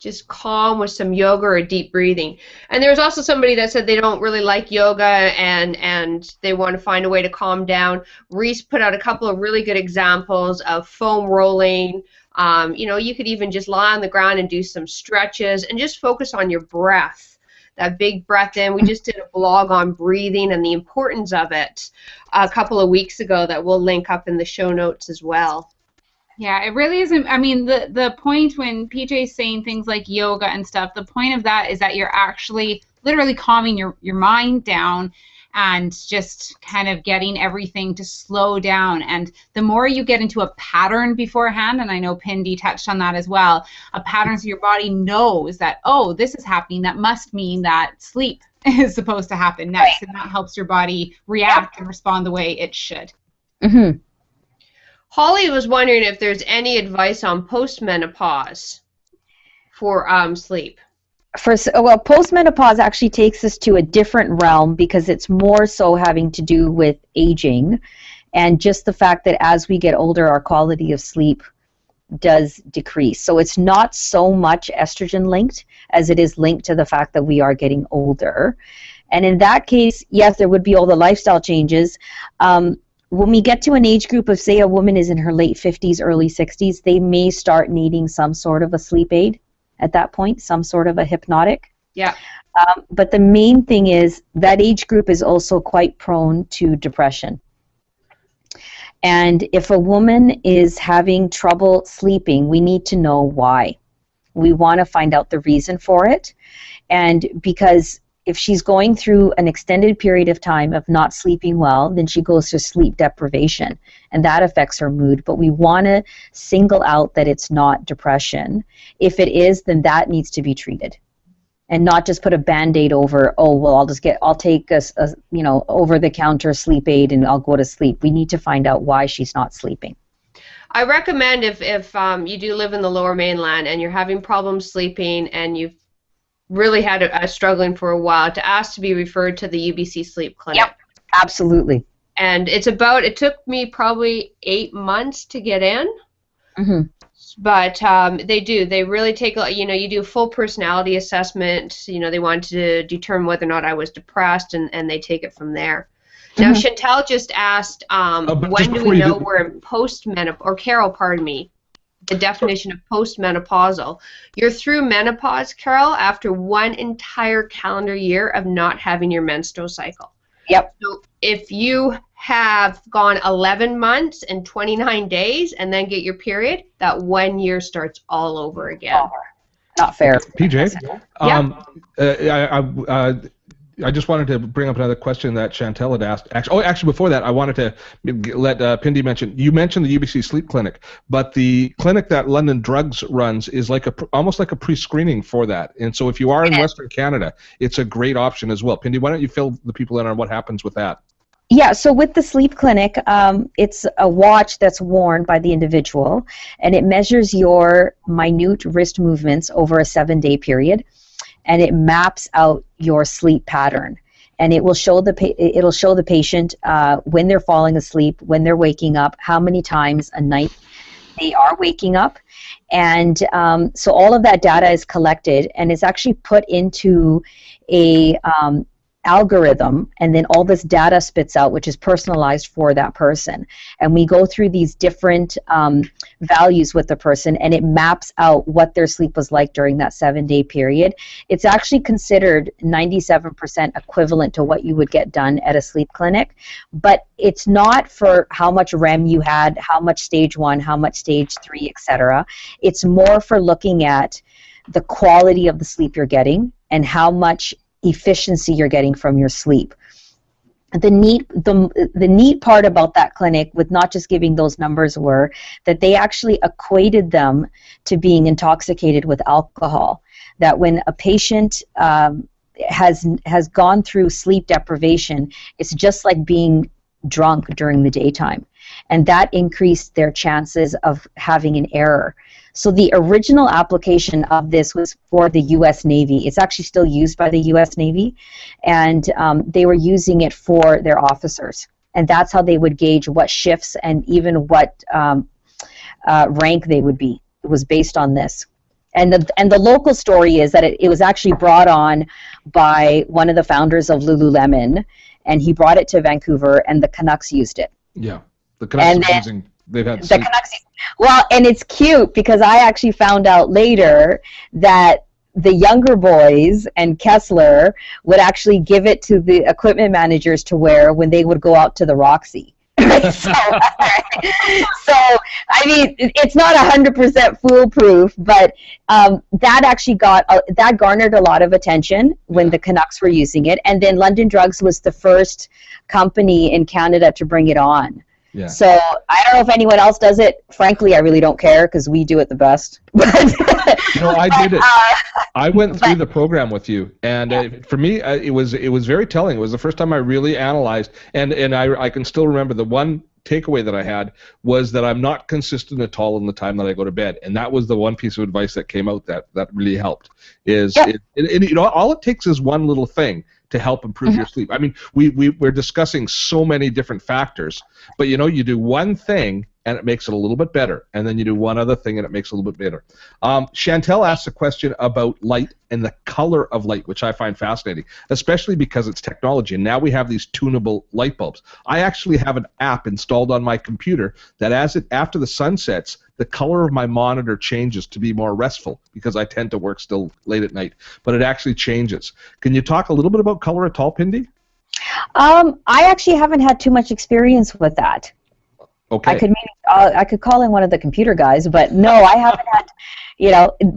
B: just calm with some yoga or deep breathing. And there was also somebody that said they don't really like yoga and they want to find a way to calm down. Reese put out a couple of really good examples of foam rolling. You know, you could even just lie on the ground and do some stretches and just focus on your breath. That big breath in. We just did a blog on breathing and the importance of it a couple of weeks ago that we'll link up in the show notes as well.
D: Yeah, it really isn't. I mean, the point when PJ's saying things like yoga and stuff, the point of that is that you're actually literally calming your mind down and just kind of getting everything to slow down. And the more you get into a pattern beforehand, and I know Pindy touched on that as well, a pattern so your body knows that, oh, this is happening, that must mean that sleep is supposed to happen next, and that helps your body react and respond the way it should.
B: Holly was wondering if there's any advice on postmenopause for sleep.
C: Well, postmenopause actually takes us to a different realm because it's more so having to do with aging and just the fact that as we get older, our quality of sleep does decrease. So it's not so much estrogen linked as it is linked to the fact that we are getting older. And in that case, yes, there would be all the lifestyle changes. When we get to an age group of, say, a woman is in her late 50s, early 60s, they may start needing some sort of a sleep aid at that point, some sort of a hypnotic.
B: Yeah.
C: But the main thing is that age group is also quite prone to depression. And if a woman is having trouble sleeping, we need to know why. We want to find out the reason for it. And because if she's going through an extended period of time of not sleeping well, then she goes through sleep deprivation, and that affects her mood. But we want to single out that it's not depression. If it is, then that needs to be treated, and not just put a Band-Aid over, oh, well, I'll take a over-the-counter sleep aid and I'll go to sleep. We need to find out why she's not sleeping.
B: I recommend if you do live in the Lower Mainland and you're having problems sleeping and you've really had a struggling for a while, to ask to be referred to the UBC Sleep Clinic.
C: Yep, absolutely.
B: And it took me probably 8 months to get in. But they really take, you do a full personality assessment. They want to determine whether or not I was depressed, and they take it from there. Now, Chantel just asked, when do we know we're in postmenopause, or Carol, pardon me, the definition of postmenopausal. You're through menopause, Carol, after one entire calendar year of not having your menstrual cycle.
C: Yep.
B: So if you have gone 11 months and 29 days and then get your period, that 1 year starts all over again.
C: Not fair.
A: PJ,
B: Yeah.
A: I just wanted to bring up another question that Chantel had asked. Actually, before that, I wanted to let Pindy mention. You mentioned the UBC Sleep Clinic, but the clinic that London Drugs runs is almost like a pre-screening for that. And so if you are in Western Canada, it's a great option as well. Pindy, why don't you fill the people in on what happens with that?
C: Yeah, so with the sleep clinic, it's a watch that's worn by the individual, and it measures your minute wrist movements over a 7-day period. And it maps out your sleep pattern, and it will show the patient when they're falling asleep, when they're waking up, how many times a night they are waking up, and so all of that data is collected and it's actually put into a algorithm, and then all this data spits out, which is personalized for that person. And we go through these different values with the person, and it maps out what their sleep was like during that 7-day period. It's actually considered 97% equivalent to what you would get done at a sleep clinic, but it's not for how much REM you had, how much stage 1, how much stage 3, etc. It's more for looking at the quality of the sleep you're getting and how much efficiency you're getting from your sleep. The neat part about that clinic, with not just giving those numbers, were that they actually equated them to being intoxicated with alcohol. That when a patient has gone through sleep deprivation, it's just like being drunk during the daytime, and that increased their chances of having an error. So the original application of this was for the U.S. Navy. It's actually still used by the U.S. Navy, and they were using it for their officers. And that's how they would gauge what shifts and even what rank they would be. It was based on this. And the local story is that it was actually brought on by one of the founders of Lululemon, and he brought it to Vancouver, and the Canucks used it.
A: Yeah, the Canucks are using. They've had
C: the Canucks. Well, and it's cute because I actually found out later that the younger boys and Kessler would actually give it to the equipment managers to wear when they would go out to the Roxy. So, I mean, it's not 100% foolproof, but that actually that garnered a lot of attention when the Canucks were using it, and then London Drugs was the first company in Canada to bring it on.
A: Yeah.
C: So I don't know if anyone else does it. Frankly, I really don't care because we do it the best.
A: No, I did it. I went through the program with you, and for me, it was very telling. It was the first time I really analyzed, and I can still remember the one takeaway that I had was that I'm not consistent at all in the time that I go to bed, and that was the one piece of advice that came out that really helped. All it takes is one little thing to help improve your sleep. I mean, we're discussing so many different factors, but you do one thing and it makes it a little bit better, and then you do one other thing and it makes it a little bit better. Chantel asked a question about light and the color of light, which I find fascinating, especially because it's technology, and now we have these tunable light bulbs. I actually have an app installed on my computer that after the sun sets, the color of my monitor changes to be more restful because I tend to work still late at night, but it actually changes. Can you talk a little bit about color at all, Pindy? I
C: actually haven't had too much experience with that.
A: Okay.
C: I could call in one of the computer guys, but no, I haven't had.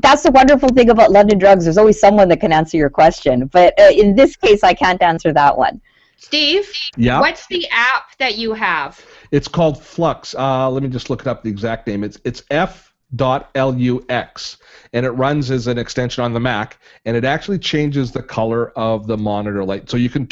C: That's the wonderful thing about London Drugs. There's always someone that can answer your question, but in this case, I can't answer that one.
B: Steve,
A: yeah?
B: What's the app that you have?
A: It's called Flux. Let me just look it up, the exact name. It's F.lux, and it runs as an extension on the Mac, and it actually changes the color of the monitor light. So you can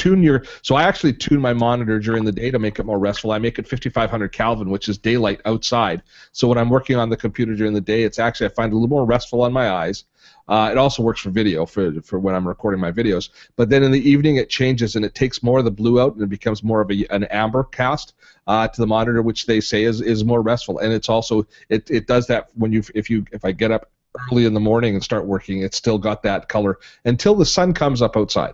A: so I actually tune my monitor during the day to make it more restful. I make it 5500 Kelvin, which is daylight outside. So when I'm working on the computer during the day, I find it a little more restful on my eyes. It also works for video, for when I'm recording my videos. But then in the evening it changes and it takes more of the blue out and it becomes more of an amber cast to the monitor, which they say is more restful. And it's also it does that if I get up early in the morning and start working, it's still got that color until the sun comes up outside.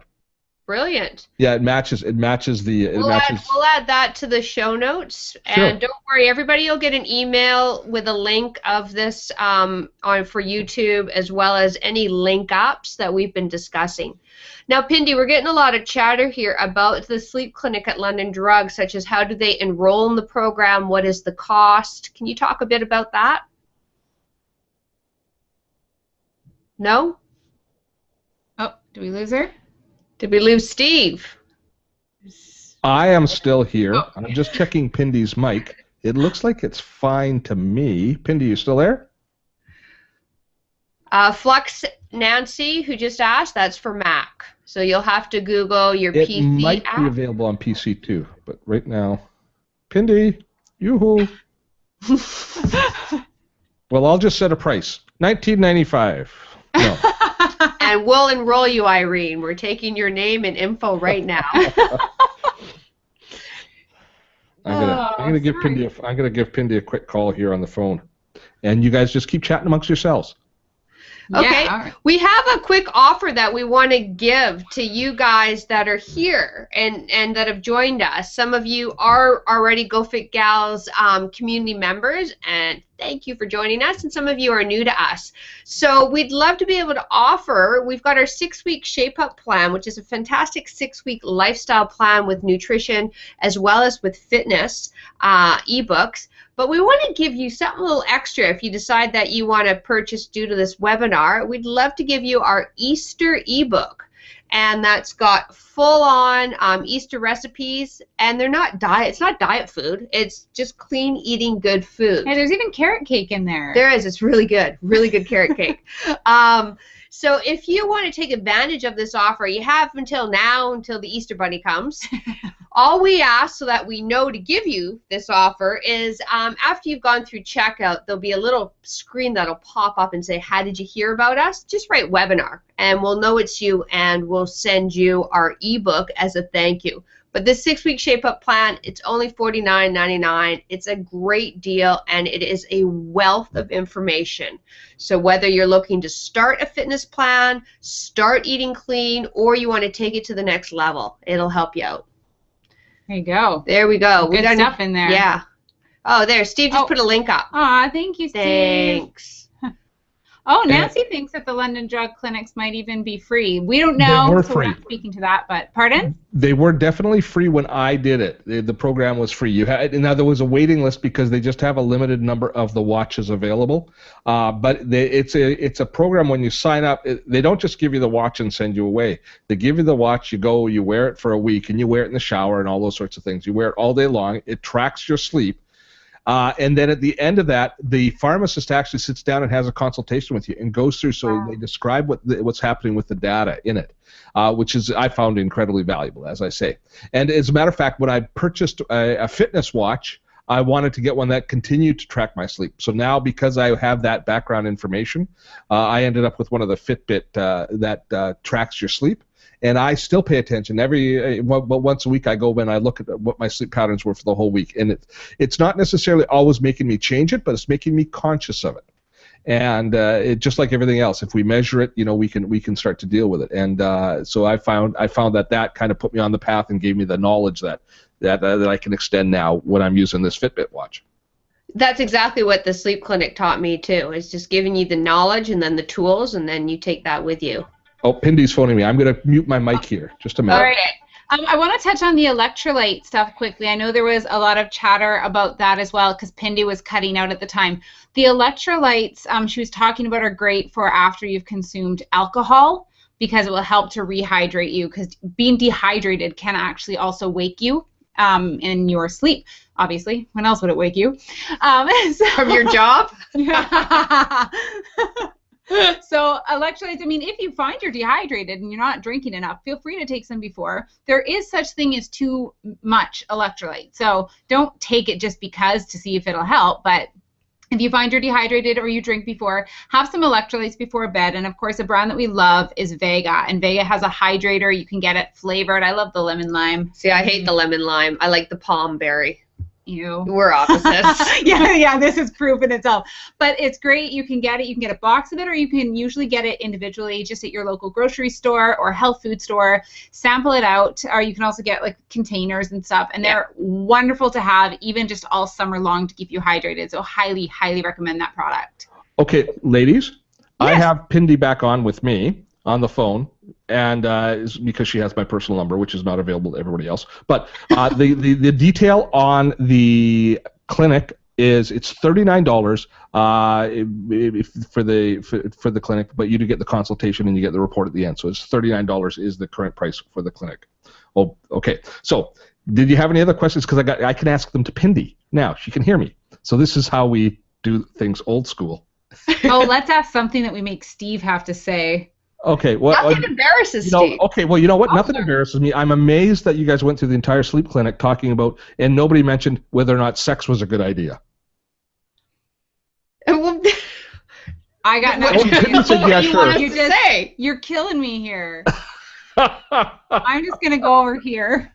B: Brilliant.
A: Yeah, it matches the.
B: We'll add that to the show notes,
A: Sure.
B: And don't worry, everybody will get an email with a link of this for YouTube, as well as any link ups that we've been discussing. Now, Pindy, we're getting a lot of chatter here about the sleep clinic at London Drugs, such as how do they enroll in the program, what is the cost? Can you talk a bit about that? No?
D: Oh, did we lose her?
B: Did we lose Steve?
A: I am still here. Oh. I'm just checking Pindy's mic. It looks like it's fine to me. Pindy, you still there?
B: Flux Nancy, who just asked, that's for Mac. So you'll have to Google your PC
A: It might
B: app.
A: be available on PC too, but right now, Pindy, yoo-hoo. Well, I'll just set a price. $19.95. No.
B: And we'll enroll you, Irene. We're taking your name and info right now.
A: I'm gonna give Pindy a quick call here on the phone, and you guys just keep chatting amongst yourselves.
B: Okay,
D: all right.
B: we have a quick offer that we want to give to you guys that are here and that have joined us. Some of you are already Go Fit Gals community members, and thank you for joining us, and some of you are new to us. So we'd love to be able to offer, we've got our 6-week Shape Up plan, which is a fantastic 6-week lifestyle plan with nutrition as well as with fitness ebooks. But we want to give you something a little extra if you decide that you want to purchase due to this webinar. We'd love to give you our Easter ebook. And that's got full-on Easter recipes, and they're not diet. It's not diet food. It's just clean eating good food.
D: Hey, there's even carrot cake in there.
B: There is. It's really good carrot cake. So if you want to take advantage of this offer, you have until now, until the Easter Bunny comes. All we ask so that we know to give you this offer is after you've gone through checkout, there'll be a little screen that'll pop up and say, how did you hear about us? Just write webinar, and we'll know it's you, and we'll send you our ebook as a thank you. But this 6-week Shape Up plan, it's only $49.99. It's a great deal, and it is a wealth of information. So whether you're looking to start a fitness plan, start eating clean, or you want to take it to the next level, it'll help you out.
D: There you go.
B: There we go.
D: Good stuff in there.
B: Yeah. Oh, there. Steve just put a link up.
D: Aw, thank you, Steve.
B: Thanks.
D: Oh, Nancy thinks that the London drug clinics might even be free. We don't know,
A: They were
D: so
A: free.
D: we're not speaking to that, but pardon?
A: They were definitely free when I did it. The program was free. Now there was a waiting list because they just have a limited number of the watches available. But it's a program. When you sign up, they don't just give you the watch and send you away. They give you the watch. You go, you wear it for a week, and you wear it in the shower and all those sorts of things. You wear it all day long. It tracks your sleep. And then at the end of that, the pharmacist actually sits down and has a consultation with you and goes through. So they describe what's happening with the data in it, which is I found incredibly valuable, as I say. And as a matter of fact, when I purchased a fitness watch, I wanted to get one that continued to track my sleep. So now, because I have that background information, I ended up with one of the Fitbit that tracks your sleep. And I still pay attention. Once a week I go and I look at what my sleep patterns were for the whole week. And it's not necessarily always making me change it, but it's making me conscious of it. And it just like everything else, if we measure it, we can start to deal with it. And so I found that kind of put me on the path and gave me the knowledge that I can extend now when I'm using this Fitbit watch.
B: That's exactly what the sleep clinic taught me too. It's just giving you the knowledge and then the tools, and then you take that with you.
A: Oh, Pindy's phoning me. I'm going to mute my mic here. Just a minute.
D: All right. I want to touch on the electrolyte stuff quickly. I know there was a lot of chatter about that as well because Pindy was cutting out at the time. The electrolytes she was talking about are great for after you've consumed alcohol because it will help to rehydrate you, because being dehydrated can actually also wake you in your sleep. Obviously, when else would it wake you?
B: From your job?
D: So electrolytes, I mean, if you find you're dehydrated and you're not drinking enough, feel free to take some before. There is such thing as too much electrolyte. So don't take it just because to see if it'll help. But if you find you're dehydrated or you drink before, have some electrolytes before bed. And, of course, a brand that we love is Vega. And Vega has a hydrator. You can get it flavored. I love the lemon lime.
B: See, I hate the lemon lime. I like the palm berry.
D: Ew.
B: We're opposites.
D: yeah, this is proof in itself. But it's great. You can get it. You can get a box of it, or you can usually get it individually just at your local grocery store or health food store. Sample it out, or you can also get like containers and stuff. And they're wonderful to have even just all summer long to keep you hydrated. So highly, highly recommend that product.
A: Okay, ladies, I
D: Yes.
A: have Pindy back on with me on the phone, and because she has my personal number, which is not available to everybody else. But the detail on the clinic is it's $39 for the clinic, but you do get the consultation and you get the report at the end. So it's $39 is the current price for the clinic. Oh, okay. So did you have any other questions? Because I can ask them to Pindy now. She can hear me. So this is how we do things old school.
D: Oh, let's ask something that we make Steve have to say.
A: Okay, well,
B: Nothing embarrasses Steve.
A: okay, well, you know what? Nothing embarrasses me. I'm amazed that you guys went through the entire sleep clinic talking about, and nobody mentioned whether or not sex was a good idea.
B: Well,
D: I got
B: what
D: nothing.
A: Pindy said, yeah,
B: you want us
A: sure.
B: to say?
D: You're killing me here. I'm just going to go over here.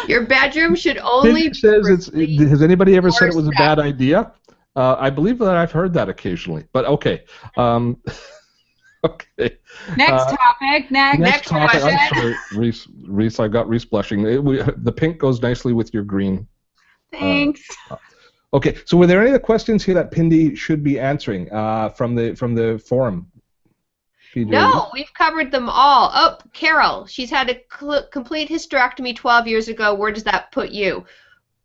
B: Your bedroom should only
A: Pindy says
B: be
A: has anybody ever said it was a
B: sex.
A: bad idea? I believe that I've heard that occasionally, but okay. Okay.
D: Next topic.
A: Next topic.
B: question.
A: I'm sorry, Reese. I got Reese blushing. The pink goes nicely with your green.
D: Thanks.
A: Okay. So, were there any other questions here that Pindy should be answering from the forum? PJ?
B: No, we've covered them all. Oh, Carol, she's had a complete hysterectomy 12 years ago. Where does that put you?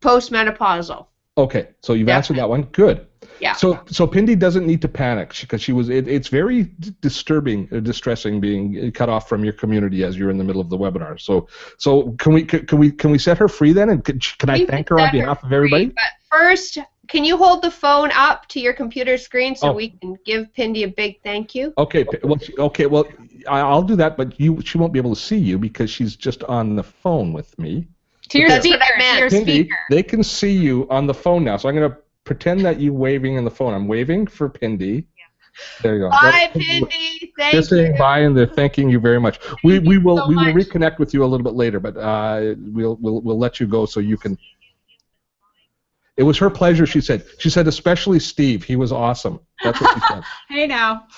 B: Postmenopausal.
A: Okay, so you've answered that one. Good.
B: Yeah.
A: So Pindy doesn't need to panic because it's very distressing being cut off from your community as you're in the middle of the webinar. So can we set her free then, and can I thank her on behalf of everybody?
B: But first, can you hold the phone up to your computer screen so we can give Pindy a big thank you?
A: Okay. Well, I'll do that, but she won't be able to see you because she's just on the phone with me.
D: To your
B: That's
D: speaker.
B: what I meant.
D: To your
A: Pindy,
D: speaker.
A: they can see you on the phone now, so I'm going to pretend that you're waving in the phone. I'm waving for Pindy. There you go.
B: Bye, Pindy. Thank
A: They're saying
B: you.
A: bye, and they're thanking you very much. We will
D: so much.
A: reconnect with you a little bit later, but we'll let you go so you can. It was her pleasure, she said. She said especially Steve. He was awesome. That's what she said.
D: Hey now.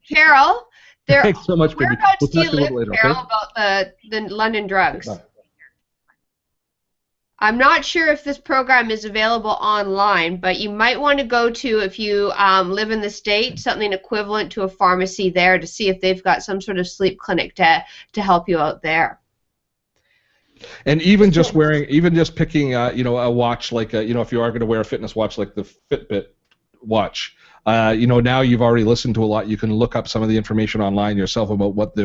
B: Carol,
A: Thanks so much, Pindy.
B: whereabouts
A: We'll
B: do you
A: talk a little
B: live,
A: later,
B: Carol,
A: okay?
B: about the London drugs?
A: Bye.
B: I'm not sure if this program is available online, but you might want to go to, if you live in the States, something equivalent to a pharmacy there to see if they've got some sort of sleep clinic to help you out there.
A: And even just picking, a watch like, if you are going to wear a fitness watch like the Fitbit watch, now you've already listened to a lot. You can look up some of the information online yourself about what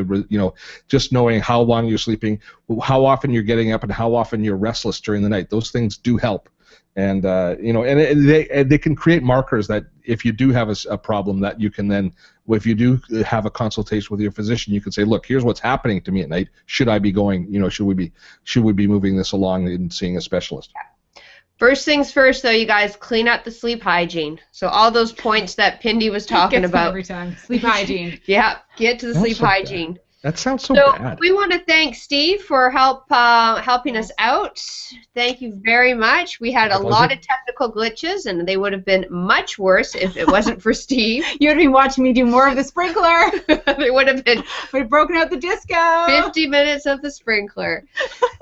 A: just knowing how long you're sleeping, how often you're getting up, and how often you're restless during the night. Those things do help. And, they can create markers that if you do have a problem that you can then, if you do have a consultation with your physician, you can say, look, here's what's happening to me at night. Should I be going, should we be moving this along and seeing a specialist?
B: First things first, though, you guys, clean up the sleep hygiene. So all those points that Pindy was talking
D: Gets me
B: about.
D: every time. Sleep hygiene.
B: Yeah, get to the
A: That's
B: sleep
A: so
B: hygiene.
A: bad. That sounds so
B: So
A: bad.
B: we want to thank Steve for helping us out. Thank you very much. We had a lot of technical glitches, and they would have been much worse if it wasn't for Steve.
D: You would have been watching me do more of the sprinkler.
B: They would have been
D: Would have broken out the disco.
B: 50 minutes of the sprinkler.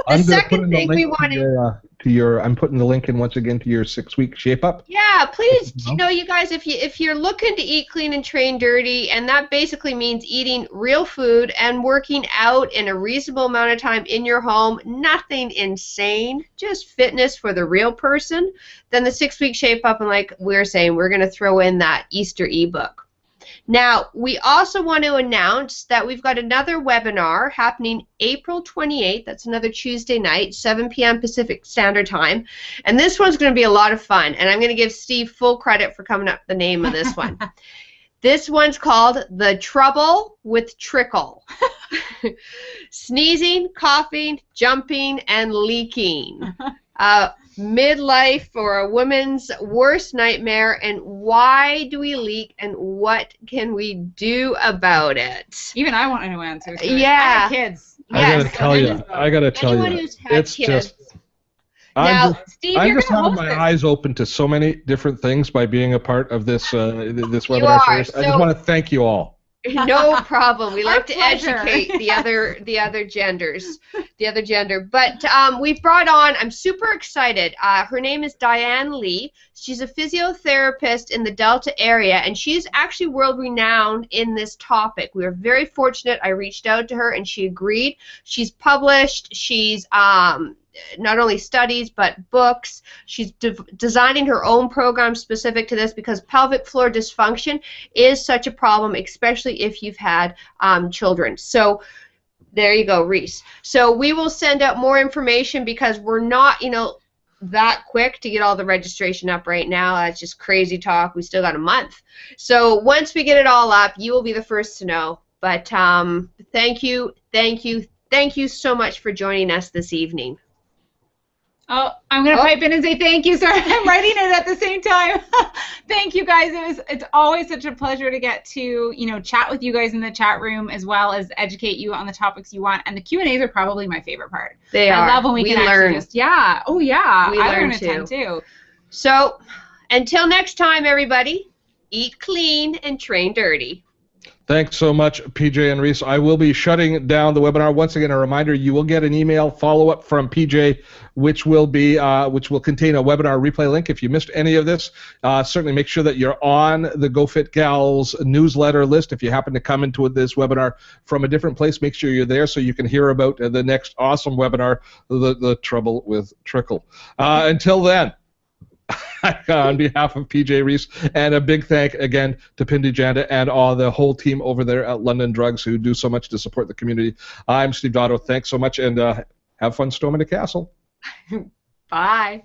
A: I'm
B: The
A: gonna
B: second
A: put in the
B: thing we
A: link
B: wanted.
A: I'm putting the link in once again to your 6-week shape up.
B: Yeah, please,
A: No?
B: you guys, if you're looking to eat clean and train dirty, and that basically means eating real food and working out in a reasonable amount of time in your home, nothing insane, just fitness for the real person, then the 6-week shape up, and like we're saying, we're going to throw in that Easter ebook. Now, we also want to announce that we've got another webinar happening April 28th. That's another Tuesday night, 7 p.m. Pacific Standard Time. And this one's going to be a lot of fun. And I'm going to give Steve full credit for coming up with the name of this one. This one's called The Trouble with Trickle. Sneezing, coughing, jumping, and leaking. Midlife or a woman's worst nightmare, and why do we leak, and what can we do about it?
D: Even I want to know answers. to it.
B: Yeah.
D: I have kids.
A: I gotta tell
B: Anyone
A: you,
B: who's had
A: it's
B: kids.
A: just.
B: Now, Steve,
A: I'm
B: you're
A: just
B: going to
A: having
B: host
A: my
B: this.
A: eyes open to so many different things by being a part of this this
B: You
A: webinar
B: are,
A: series. I just want to thank you all.
B: No problem. We
D: Our
B: like to
D: pleasure.
B: educate the other genders, the other gender. But we've brought on. I'm super excited. Her name is Diane Lee. She's a physiotherapist in the Delta area, and she's actually world renowned in this topic. We were very fortunate. I reached out to her, and she agreed. She's published. She's not only studies but books. She's designing her own program specific to this because pelvic floor dysfunction is such a problem, especially if you've had children. So there you go, Reese. So we will send out more information because we're not, that quick to get all the registration up right now. That's just crazy talk. We still got a month. So once we get it all up, you will be the first to know. But thank you so much for joining us this evening.
D: Oh, I'm going to pipe in and say thank you. Sorry, I'm writing it at the same time. Thank you, guys. It's always such a pleasure to get to, chat with you guys in the chat room as well as educate you on the topics you want. And the Q&As are probably my favorite part.
B: They are.
D: I love when we can
B: learn.
D: actually just, yeah. Oh, yeah.
B: We
D: I
B: learn
D: learn a ton, too.
B: So Until next time, everybody, eat clean and train dirty.
A: Thanks so much, PJ and Reese. I will be shutting down the webinar. Once again, a reminder, you will get an email follow-up from PJ, which will contain a webinar replay link. If you missed any of this, certainly make sure that you're on the GoFit Gals newsletter list. If you happen to come into this webinar from a different place, make sure you're there so you can hear about the next awesome webinar, the Trouble with Trickle. Until then, on behalf of PJ Reese, and a big thank again to Pindi Janda and the whole team over there at London Drugs who do so much to support the community. I'm Steve Dotto. Thanks so much, and have fun storming the castle.
B: Bye.